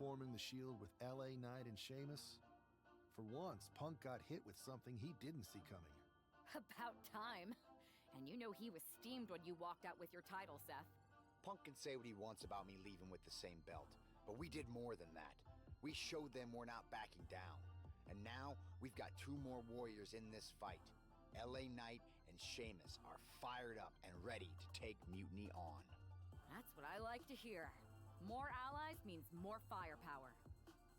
forming the Shield with LA Knight and Sheamus? For once, Punk got hit with something he didn't see coming. About time. And you know he was steamed when you walked out with your title, Seth. Punk can say what he wants about me leaving with the same belt, but we did more than that. We showed them we're not backing down. And now, we've got 2 more warriors in this fight. LA Knight and Sheamus are fired up and ready to take Mutiny on. That's what I like to hear. More allies means more firepower.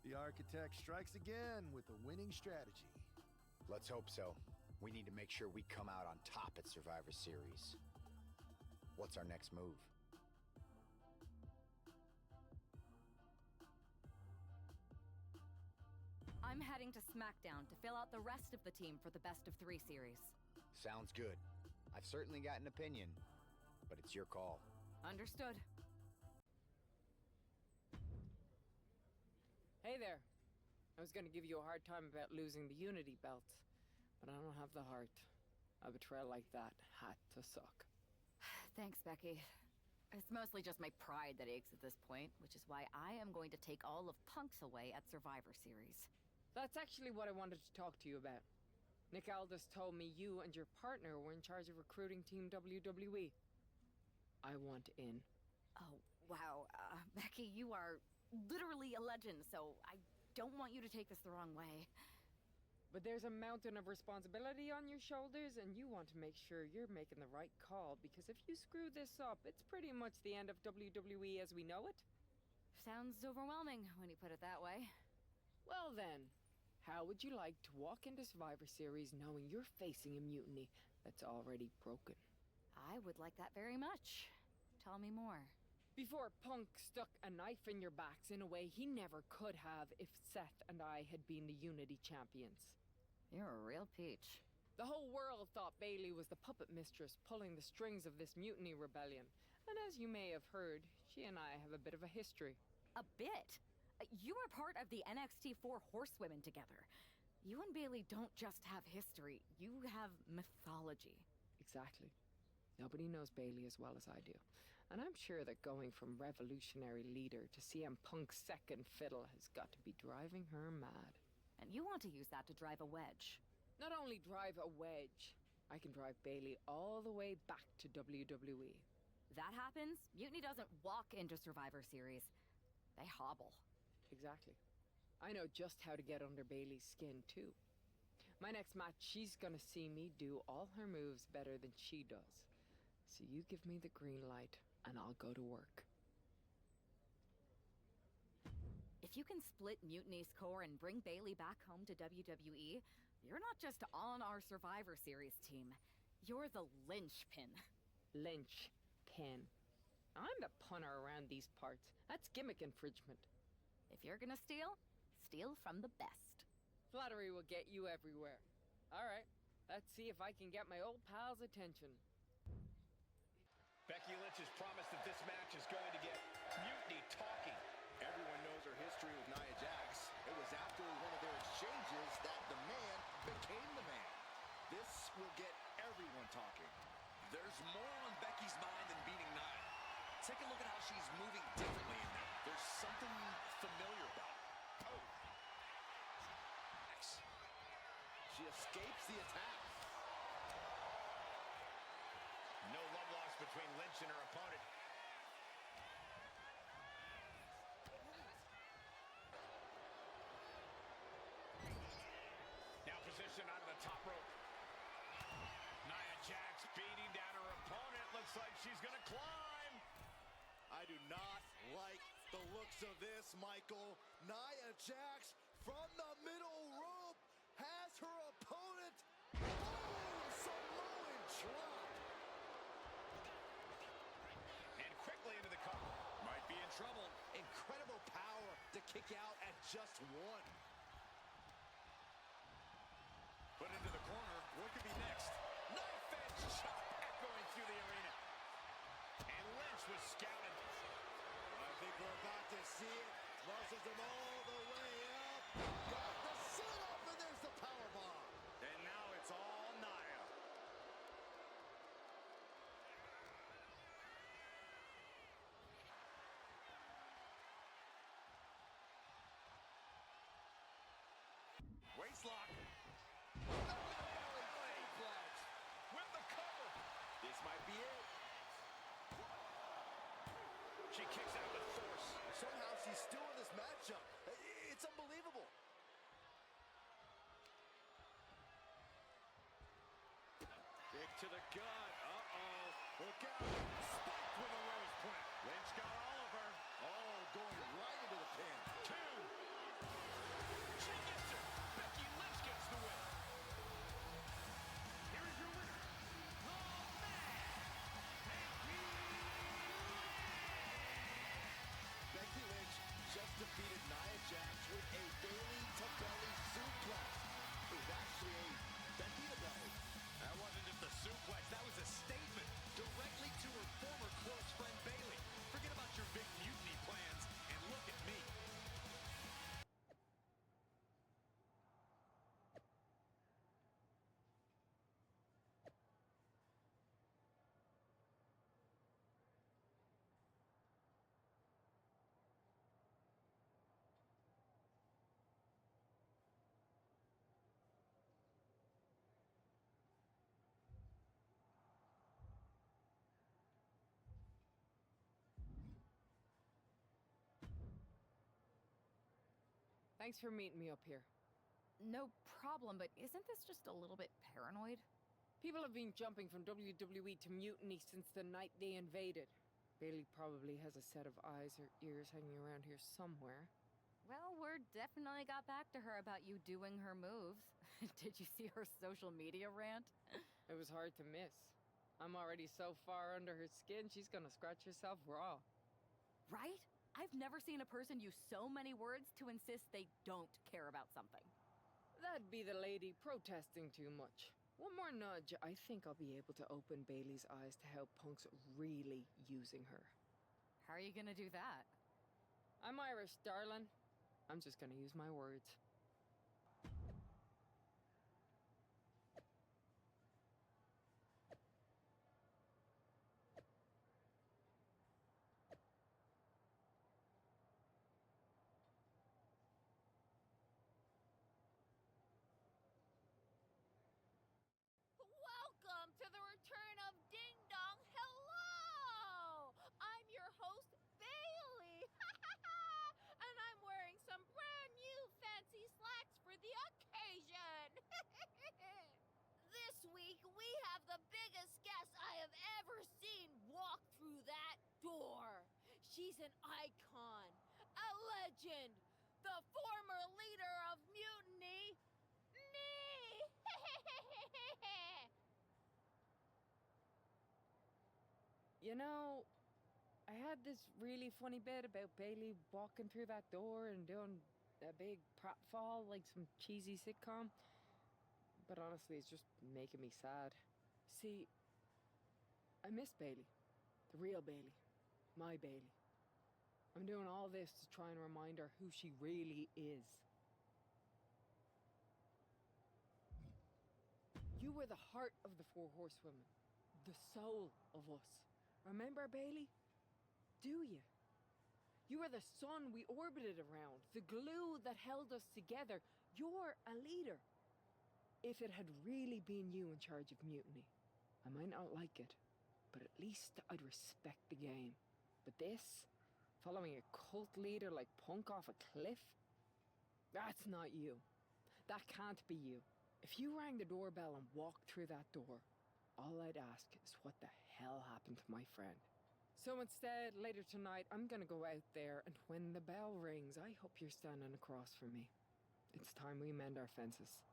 The Architect strikes again with a winning strategy. Let's hope so. We need to make sure we come out on top at Survivor Series. What's our next move? I'm heading to SmackDown to fill out the rest of the team for the Best of 3 series. Sounds good. I've certainly got an opinion, but it's your call. Understood. Hey there. I was gonna give you a hard time about losing the Unity belt, but I don't have the heart. A betrayal like that had to suck. Thanks, Becky. It's mostly just my pride that aches at this point, which is why I am going to take all of Punk's away at Survivor Series. That's actually what I wanted to talk to you about. Nick Aldis told me you and your partner were in charge of recruiting Team WWE. I want in. Oh, wow. Becky, you are literally a legend, so I don't want you to take this the wrong way. But there's a mountain of responsibility on your shoulders, and you want to make sure you're making the right call, because if you screw this up, it's pretty much the end of WWE as we know it. Sounds overwhelming when you put it that way. Well then, how would you like to walk into Survivor Series knowing you're facing a mutiny that's already broken? I would like that very much. Tell me more. Before Punk stuck a knife in your backs in a way he never could have if Seth and I had been the Unity champions. You're a real peach. The whole world thought Bayley was the puppet mistress pulling the strings of this mutiny rebellion. And as you may have heard, she and I have a bit of a history. A bit? You were part of the NXT 4 Horsewomen together. You and Bayley don't just have history, you have mythology. Exactly. Nobody knows Bayley as well as I do. And I'm sure that going from revolutionary leader to CM Punk's second fiddle has got to be driving her mad. And you want to use that to drive a wedge. Not only drive a wedge, I can drive Bayley all the way back to WWE. That happens, Mutiny doesn't walk into Survivor Series. They hobble. Exactly. I know just how to get under Bayley's skin, too. My next match, she's gonna see me do all her moves better than she does. So you give me the green light, and I'll go to work. If you can split Mutiny's core and bring Bayley back home to WWE, you're not just on our Survivor Series team. You're the linchpin. Linchpin. I'm the punter around these parts. That's gimmick infringement. If you're gonna steal, steal from the best. Flattery will get you everywhere. All right, let's see if I can get my old pal's attention. Becky Lynch has promised that this match is going to get Mutiny talking. Everyone knows her history with Nia Jax. It was after one of their exchanges that the man became the man. This will get everyone talking. There's more on Becky's mind than beating Nia. Take a look at how she's moving differently in there. There's something familiar about it. Oh. She escapes the attack. No love lost between Lynch and her opponent. Now positioned onto the top rope. Nia Jax beating down her opponent. Looks like she's going to climb. I do not like the looks of this, Michael. Nia Jax from the middle rope has her opponent. Boom! Samoan drop. And quickly into the cover. Might be in trouble. Incredible power to kick out at just one. Put into the corner. What could be next? Knife edge chop echoing through the arena. And Lynch was scouted. I think we're about to see it. Muscles him all the way up. Got the sit up, and there's the powerbomb. And now it's all Nia. to the gut. Uh-oh. Look out. Spiked with a rose plant. Lynch got all of her. Oh, going right into the pin. 2. She gets it. Becky Lynch gets the win. Here is your winner, the Becky Lynch just defeated Nia Jax with a belly-to-belly suplex. It was actually a Becky-to-belly. That wasn't just a suplex. That was a statement directly to her former close friend Bayley. Forget about your big mutiny plans and look at me. Thanks for meeting me up here. No problem, but isn't this just a little bit paranoid? People have been jumping from WWE to Mutiny since the night they invaded. Bayley probably has a set of eyes or ears hanging around here somewhere. Well, word definitely got back to her about you doing her moves. Did you see her social media rant? It was hard to miss. I'm already so far under her skin, she's gonna scratch herself raw. Right? I've never seen a person use so many words to insist they don't care about something. That'd be the lady protesting too much. One more nudge, I think I'll be able to open Bayley's eyes to how Punk's really using her. How are you gonna do that? I'm Irish, darling. I'm just gonna use my words. Welcome to the return of Ding Dong. Hello! I'm your host, Bayley. And I'm wearing some brand new fancy slacks for the occasion. This week, we have the biggest guest I have ever seen walk through that door. She's an icon, a legend, the former leader of Mutiny, me. You know, I had this really funny bit about Bayley walking through that door and doing a big pratfall like some cheesy sitcom. But honestly, it's just making me sad. See, I miss Bayley. The real Bayley. My Bayley. I'm doing all this to try and remind her who she really is. You were the heart of the Four Horsewomen. The soul of us. Remember, Bayley? Do you? You were the sun we orbited around, the glue that held us together. You're a leader. If it had really been you in charge of Mutiny, I might not like it, but at least I'd respect the game. But this, following a cult leader like Punk off a cliff? That's not you. That can't be you. If you rang the doorbell and walked through that door, all I'd ask is what the hell happened to my friend. So instead, later tonight, I'm gonna go out there, and when the bell rings, I hope you're standing across from me. It's time we mend our fences.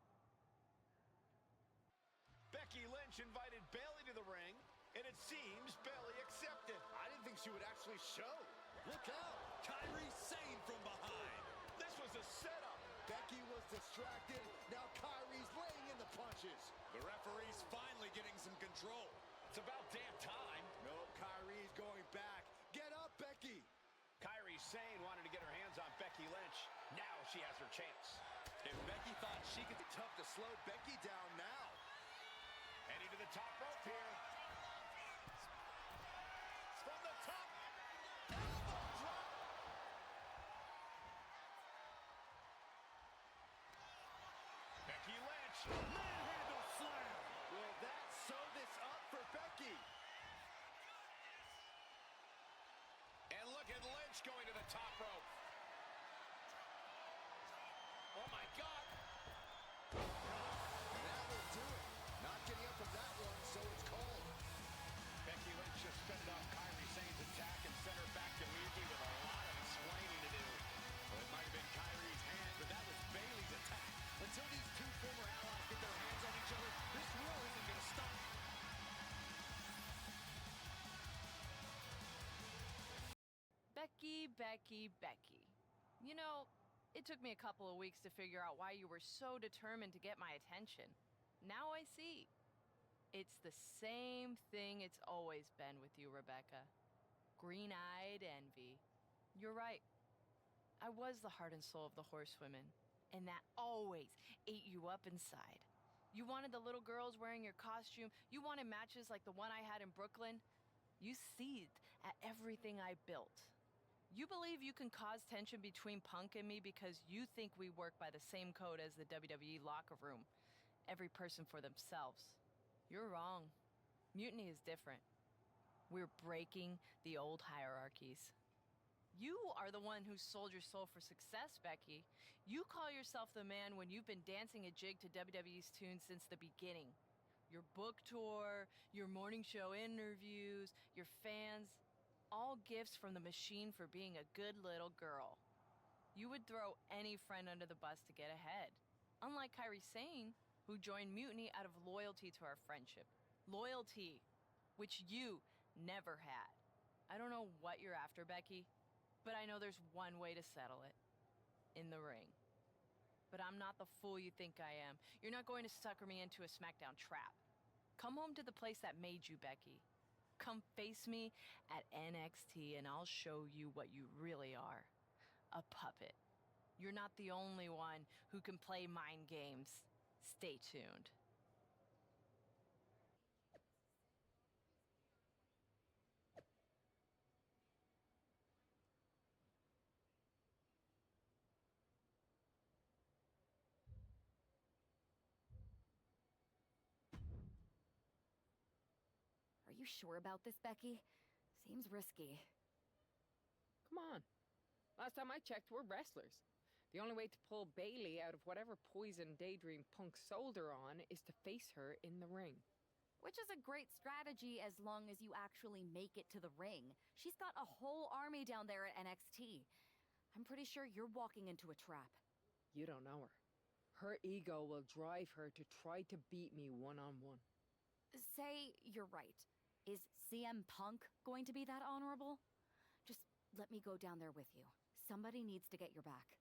Becky Lynch invited Bayley to the ring, and it seems Bayley accepted. I didn't think she would actually show. Look out. Kyrie Sane from behind. This was a setup. Becky was distracted. Now Kyrie's laying in the punches. The referee's finally getting some control. It's about damn time. No, Kyrie's going back. Get up, Becky. Kyrie Sane wanted to get her hands on Becky Lynch. Now she has her chance. If Becky thought she could be tough to slow Becky down now. Heading to the top rope here. From the top. Elbow drop. Becky Lynch. Manhandle slam. Will that sew this up for Becky? And look at Lynch going to the top rope. Oh my God. That will do it. Not getting up from that one, so it's Becky, Becky, Becky. You know, it took me a couple of weeks to figure out why you were so determined to get my attention. Now I see. It's the same thing it's always been with you, Rebecca. Green-eyed envy. You're right. I was the heart and soul of the horsewomen, and that always ate you up inside. You wanted the little girls wearing your costume. You wanted matches like the one I had in Brooklyn. You seethed at everything I built. You believe you can cause tension between Punk and me because you think we work by the same code as the WWE locker room. Every person for themselves. You're wrong. Mutiny is different. We're breaking the old hierarchies. You are the one who sold your soul for success, Becky. You call yourself the man when you've been dancing a jig to WWE's tune since the beginning. Your book tour, your morning show interviews, your fans, all gifts from the machine for being a good little girl. You would throw any friend under the bus to get ahead. Unlike Kairi Sane, who joined Mutiny out of loyalty to our friendship. Loyalty, which you never had. I don't know what you're after, Becky, but I know there's one way to settle it. In the ring. But I'm not the fool you think I am. You're not going to sucker me into a SmackDown trap. Come home to the place that made you, Becky. Come face me at NXT and I'll show you what you really are. A puppet. You're not the only one who can play mind games. Stay tuned. Are you sure about this, Becky? Seems risky. Come on. Last time I checked, we're wrestlers. The only way to pull Bailey out of whatever poison daydream Punk sold her on is to face her in the ring. Which is a great strategy as long as you actually make it to the ring. She's got a whole army down there at NXT. I'm pretty sure you're walking into a trap. You don't know her. Her ego will drive her to try to beat me one-on-one. Say you're right. Is CM Punk going to be that honorable? Just let me go down there with you. Somebody needs to get your back.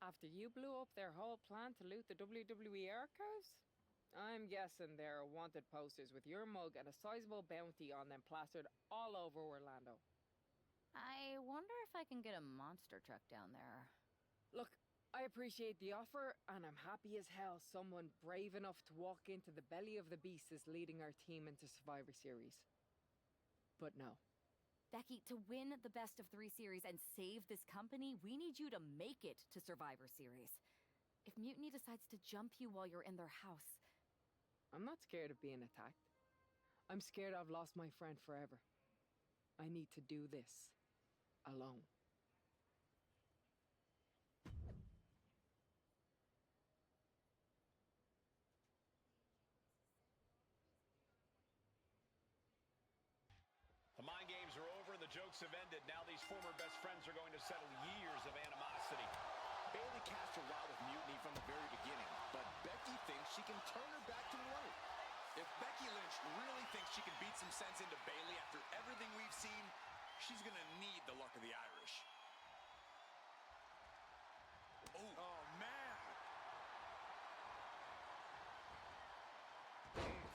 After you blew up their whole plan to loot the WWE archives? I'm guessing there are wanted posters with your mug and a sizable bounty on them plastered all over Orlando. I wonder if I can get a monster truck down there. Look, I appreciate the offer, and I'm happy as hell someone brave enough to walk into the belly of the beast is leading our team into Survivor Series. But no. Becky, to win the best of 3 series and save this company, we need you to make it to Survivor Series. If Mutiny decides to jump you while you're in their house... I'm not scared of being attacked. I'm scared I've lost my friend forever. I need to do this alone. The mind games are over and the jokes have ended. Now these former best friends are going to settle years of animosity. Bailey cast her wild with Mutiny from the very beginning, but Becky thinks she can turn her back to the light. If Becky Lynch really thinks she can beat some sense into Bailey after everything we've seen, she's gonna need the luck of the Irish. Oh man!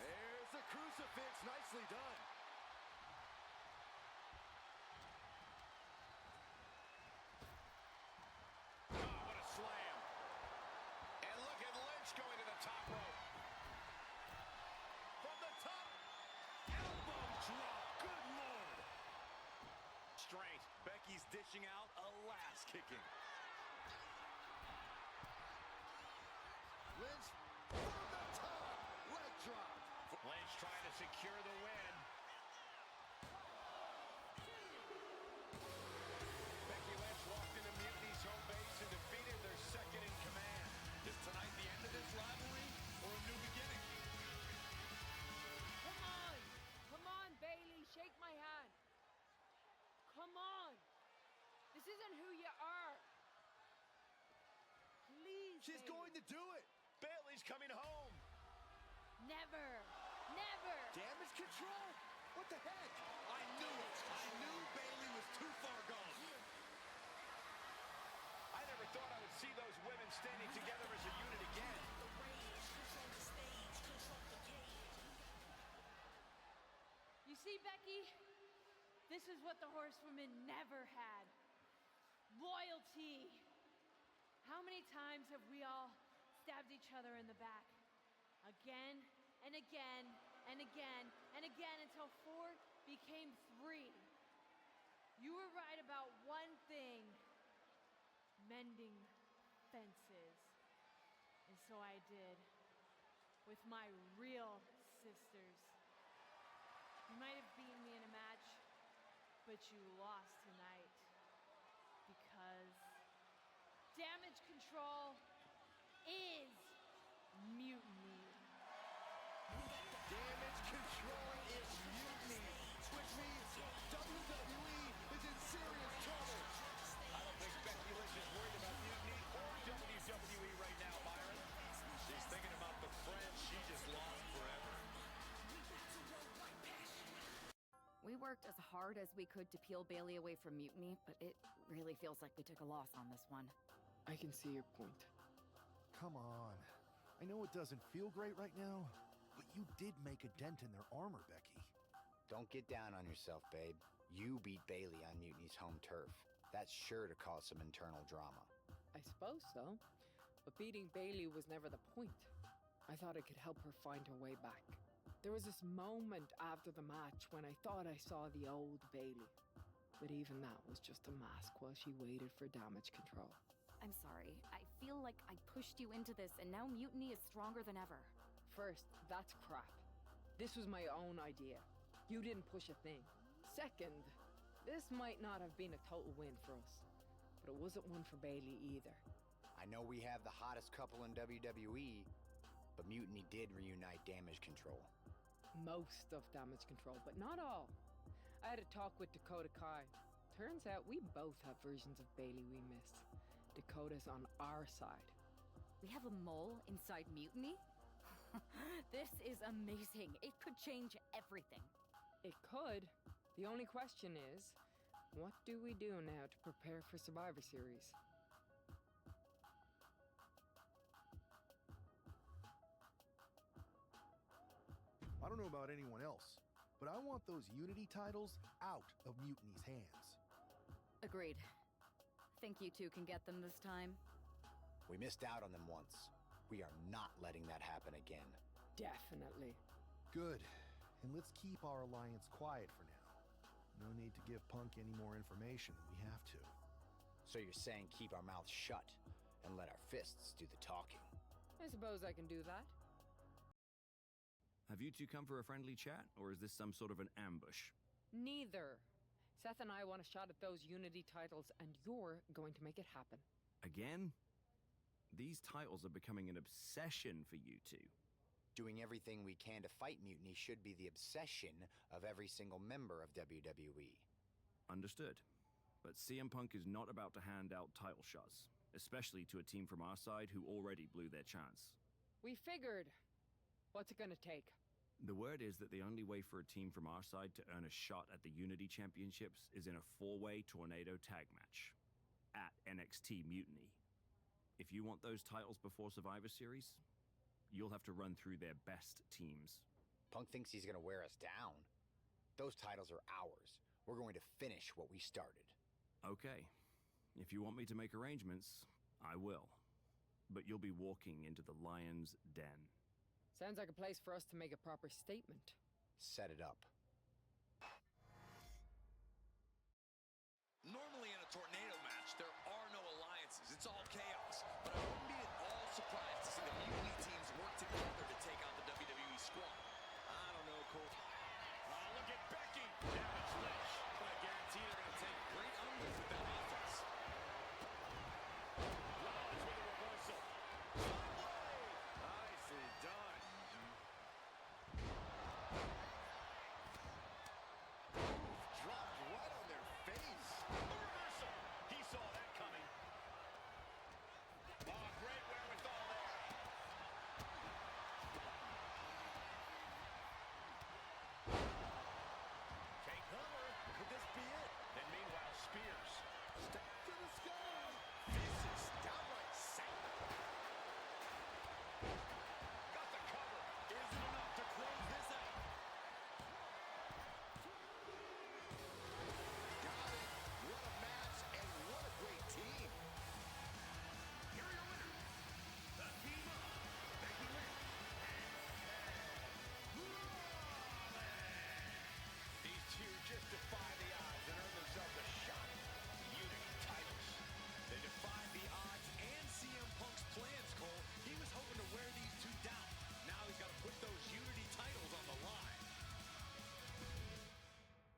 There's the crucifix, nicely done. What a slam. And look at Lynch going to the top rope. From the top. Elbow drop. Good Lord. Straight. Becky's dishing out a last kicking. Lynch from the top. Leg drop. Lynch trying to secure the win. Becky Lynch walked into Mutiny's home base and defeated their second in command. Is tonight the end of this rivalry or a new beginning? Come on! Come on, Bailey, shake my hand. Come on! This isn't who you are. Please, She's Bailey. going to do it. Bailey's coming home. Never! Never! Damage control. What the heck? I knew it. I knew Bailey was too far gone. See, Becky? This is what the horsewomen never had. Loyalty. How many times have we all stabbed each other in the back? Again and again and again and again until 4 became 3. You were right about one thing. Mending fences. And so I did. With my real sisters. You might have beaten me in a match, but you lost tonight. Because damage control is mutiny. Damage control is mutiny, which means WWE is in serious trouble. I don't think Becky Lynch is worried about mutiny or WWE right now, Byron. She's thinking about the friend she just lost forever. We worked as hard as we could to peel Bailey away from Mutiny, but it really feels like we took a loss on this one. I can see your point. Come on. I know it doesn't feel great right now, but you did make a dent in their armor, Becky. Don't get down on yourself, babe. You beat Bailey on Mutiny's home turf. That's sure to cause some internal drama. I suppose so. But beating Bailey was never the point. I thought it could help her find her way back. There was this moment after the match when I thought I saw the old Bailey. But even that was just a mask while she waited for damage control. I'm sorry. I feel like I pushed you into this, and now Mutiny is stronger than ever. First, that's crap. This was my own idea. You didn't push a thing. Second, this might not have been a total win for us. But it wasn't one for Bailey either. I know we have the hottest couple in WWE, but Mutiny did reunite damage control. Most of damage control, but not all. I had a talk with Dakota Kai. Turns out we both have versions of Bailey we miss. Dakota's on our side. We have a mole inside Mutiny? This is amazing. It could change everything. It could. The only question is, what do we do now to prepare for Survivor Series? I don't know about anyone else, but I want those Unity titles out of Mutiny's hands. Agreed. Think you two can get them this time? We missed out on them once. We are not letting that happen again. Definitely. Good. And let's keep our alliance quiet for now. No need to give Punk any more information than we have to. So you're saying keep our mouths shut and let our fists do the talking? I suppose I can do that. Have you two come for a friendly chat, or is this some sort of an ambush? Neither. Seth and I want a shot at those Unity titles, and you're going to make it happen. Again? These titles are becoming an obsession for you two. Doing everything we can to fight Mutiny should be the obsession of every single member of WWE. Understood. But CM Punk is not about to hand out title shots, especially to a team from our side who already blew their chance. We figured. What's it gonna take? The word is that the only way for a team from our side to earn a shot at the Unity Championships is in a 4-way tornado tag match at NXT Mutiny. If you want those titles before Survivor Series, you'll have to run through their best teams. Punk thinks he's gonna wear us down. Those titles are ours. We're going to finish what we started. Okay. If you want me to make arrangements, I will. But you'll be walking into the lion's den. Sounds like a place for us to make a proper statement. Set it up.